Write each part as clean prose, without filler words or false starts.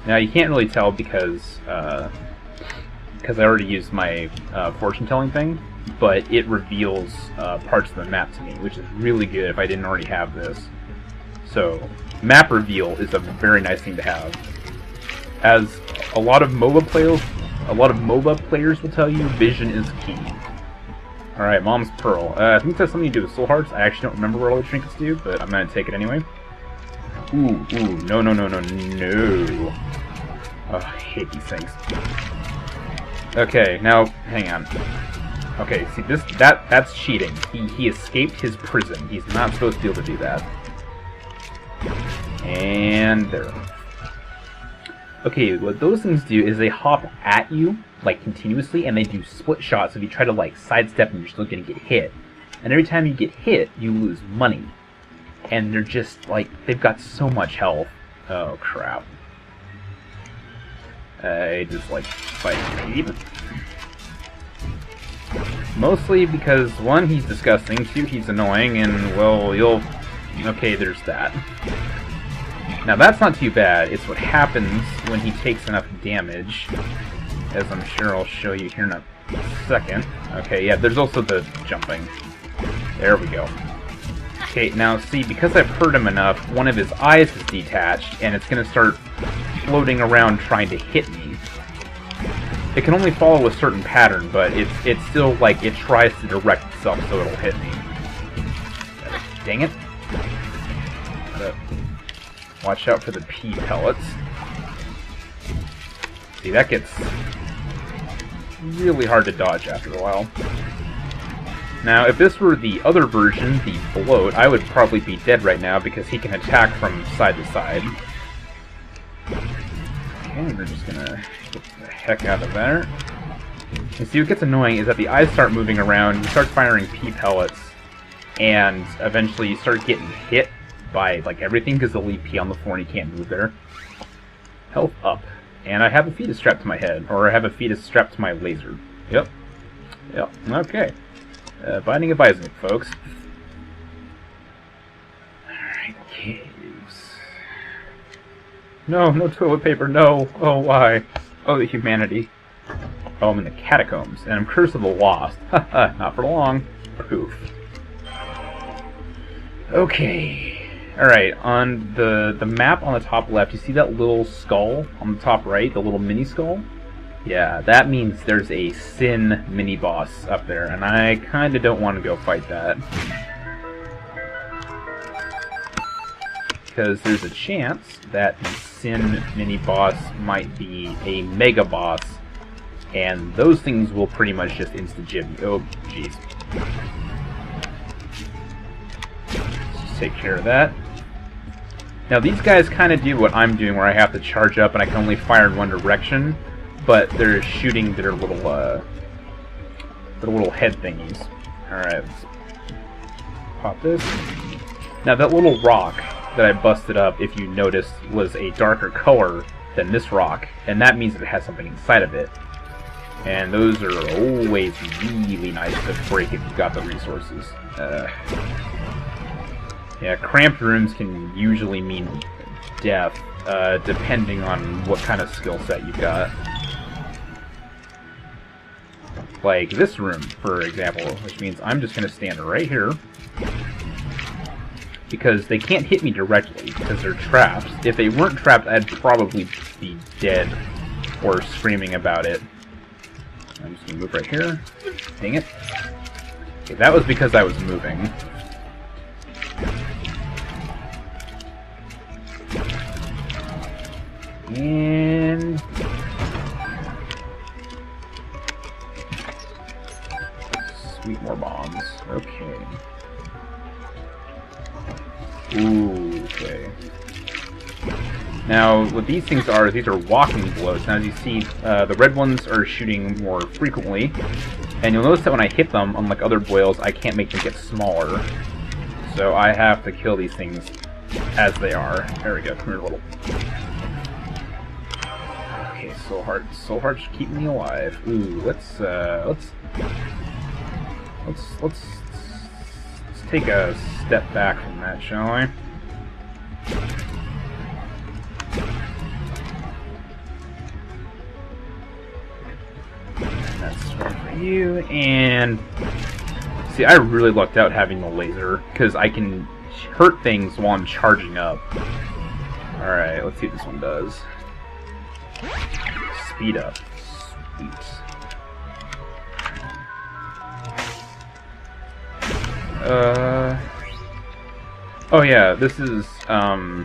Now you can't really tell because I already used my fortune-telling thing, but it reveals parts of the map to me, which is really good if I didn't already have this. So, map reveal is a very nice thing to have. As a lot of MOBA players will tell you, vision is key. Alright, Mom's Pearl. I think that's something to do with Soul Hearts. I actually don't remember what all the trinkets do, but I'm gonna take it anyway. Ooh, no. Oh, I hate these things. Okay, now, hang on. Okay, see, that's cheating. He escaped his prison. He's not supposed to be able to do that. And there. Okay, what those things do is they hop at you, like, continuously, and they do split shots if you try to, like, sidestep and you're still gonna get hit. And every time you get hit, you lose money. And they're just, like, they've got so much health. Oh, crap. I just, like, fight Pete. Mostly because, one, he's disgusting, two, he's annoying, and, well, you'll... Okay, there's that. Now, that's not too bad. It's what happens when he takes enough damage, as I'm sure I'll show you here in a second. Okay, yeah, there's also the jumping. There we go. Okay, now, see, because I've hurt him enough, one of his eyes is detached, and it's going to start floating around trying to hit me. It can only follow a certain pattern, but it's still, like, it tries to direct itself so it'll hit me. Dang it. Watch out for the pea pellets. See, that gets really hard to dodge after a while. Now, if this were the other version, the Bloat, I would probably be dead right now because he can attack from side to side. Okay, we're just gonna get the heck out of there. And see, what gets annoying is that the eyes start moving around, you start firing pea pellets, and eventually you start getting hit by, like, everything because they'll leave pea on the floor and you can't move there. Health up. And I have a fetus strapped to my head, or I have a fetus strapped to my laser. Yep. Okay. Binding of Isaac, folks. Alright, caves. No toilet paper, no! Oh, why? Oh, the humanity. Oh, I'm in the catacombs, and I'm Curse of the Lost. Haha, not for long. Poof. Okay. Alright, on the map on the top left, you see that little skull on the top right, the little mini skull? Yeah, that means there's a Sin mini-boss up there, and I kinda don't want to go fight that. Because there's a chance that the Sin mini-boss might be a mega-boss, and those things will pretty much just insta-jib you. Oh, jeez. Let's just take care of that. Now, these guys kind of do what I'm doing, where I have to charge up and I can only fire in one direction, but they're shooting their little head thingies. Alright, let's pop this. Now, that little rock that I busted up, if you noticed, was a darker color than this rock, and that means it has something inside of it. And those are always really nice to break if you've got the resources. Yeah, cramped rooms can usually mean death, depending on what kind of skill set you've got. Like this room, for example, which means I'm just going to stand right here, because they can't hit me directly, because they're trapped. If they weren't trapped, I'd probably be dead, or screaming about it. I'm just going to move right here. Dang it. Okay, that was because I was moving. And... sweet, more bombs. Okay. Ooh, okay. Now, what these things are walking blows. Now, as you see, the red ones are shooting more frequently, and you'll notice that when I hit them, unlike other boils, I can't make them get smaller. So I have to kill these things as they are. There we go. Come here, little. Okay, so hard to keep me alive. Ooh, let's take a step back from that, shall we? you, and... See, I really lucked out having the laser, because I can hurt things while I'm charging up. Alright, let's see what this one does. Speed up. Sweet. Oh yeah, this is, I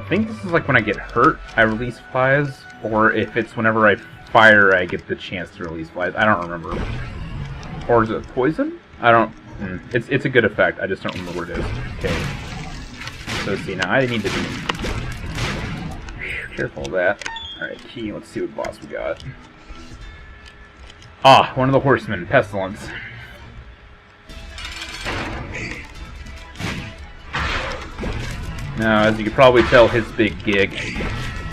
think this is like when I get hurt, I release flies, or if it's whenever I fire, I get the chance to release flies. I don't remember. Or is it poison? I don't... It's a good effect, I just don't remember what it is. Okay. So see, now I need to be... Careful of that. Alright, key, let's see what boss we got. Ah, one of the horsemen, Pestilence. Now, as you can probably tell, his big gig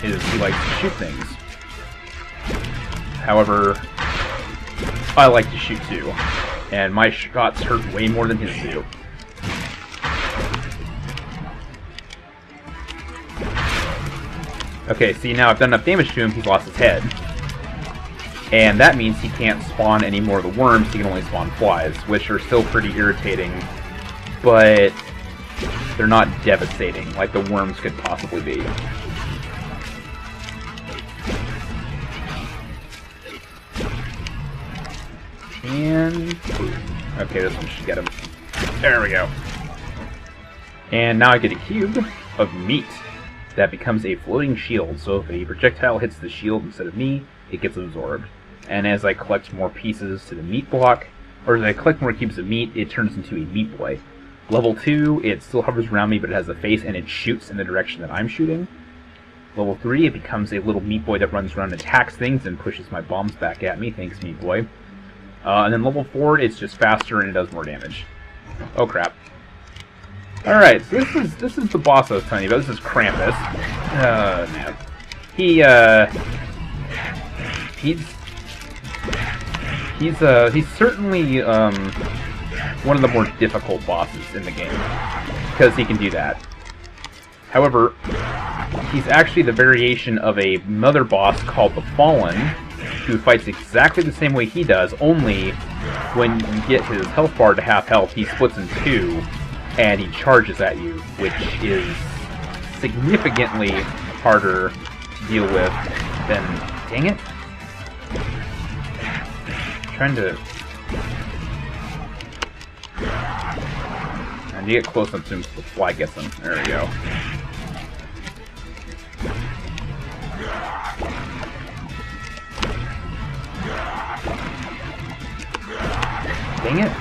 is he likes to shoot things. However, I like to shoot too, and my shots hurt way more than his do. Okay, see, now I've done enough damage to him, he's lost his head. And that means he can't spawn any more of the worms, he can only spawn flies, which are still pretty irritating, but they're not devastating like the worms could possibly be. And... okay, this one should get him. There we go. And now I get a cube of meat that becomes a floating shield, so if a projectile hits the shield instead of me, it gets absorbed. And as I collect more pieces to the meat block, or as I collect more cubes of meat, it turns into a meat boy. Level 2, it still hovers around me, but it has a face and it shoots in the direction that I'm shooting. Level 3, it becomes a little meat boy that runs around and attacks things and pushes my bombs back at me, thanks meat boy. And then level 4, it's just faster and it does more damage. Oh crap. Alright, so this is the boss I was telling you about. This is Krampus. Man. He's certainly one of the more difficult bosses in the game, because he can do that. However, he's actually the variation of a mother boss called the Fallen, who fights exactly the same way he does, only when you get his health bar to half health, he splits in two, and he charges at you, which is significantly harder to deal with than... dang it? I'm trying to... and you get close enough to him so the fly gets him. There we go. Dang it.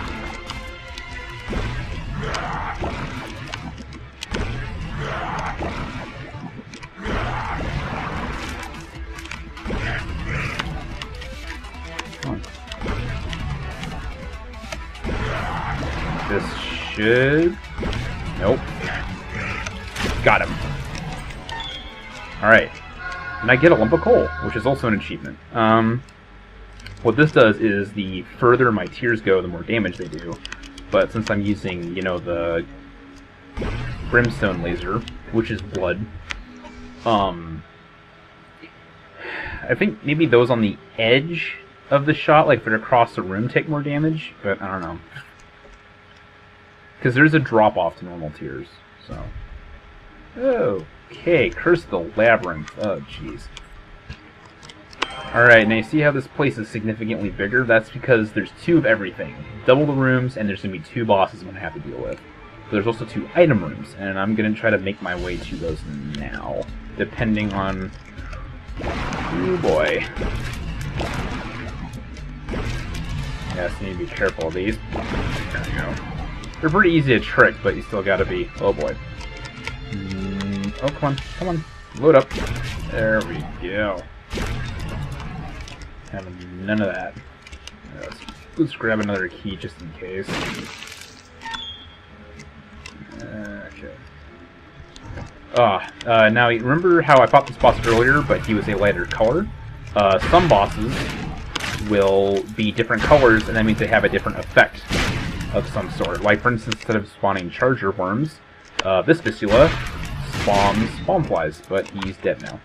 Come on. This should... nope. Got him. Alright. And I get a lump of coal, which is also an achievement. What this does is the further my tears go, the more damage they do. But since I'm using, you know, the brimstone laser, which is blood, I think maybe those on the edge of the shot, like if they're across the room, take more damage, but I don't know. Because there's a drop-off to normal tears, so... okay, Curse the Labyrinth. Oh, jeez. Alright, now you see how this place is significantly bigger? That's because there's two of everything. Double the rooms, and there's going to be two bosses I'm going to have to deal with. But there's also two item rooms, and I'm going to try to make my way to those now, depending on... oh boy. Yes, you need to be careful of these. There we go. They're pretty easy to trick, but you still gotta be... oh boy. Oh, come on, come on. Load up. There we go. Having none of that. Let's grab another key just in case. Okay. Now remember how I fought this boss earlier, but he was a lighter color? Some bosses will be different colors, and that means they have a different effect of some sort. Like, for instance, instead of spawning charger worms, this fistula spawns spawn flies, but he's dead now.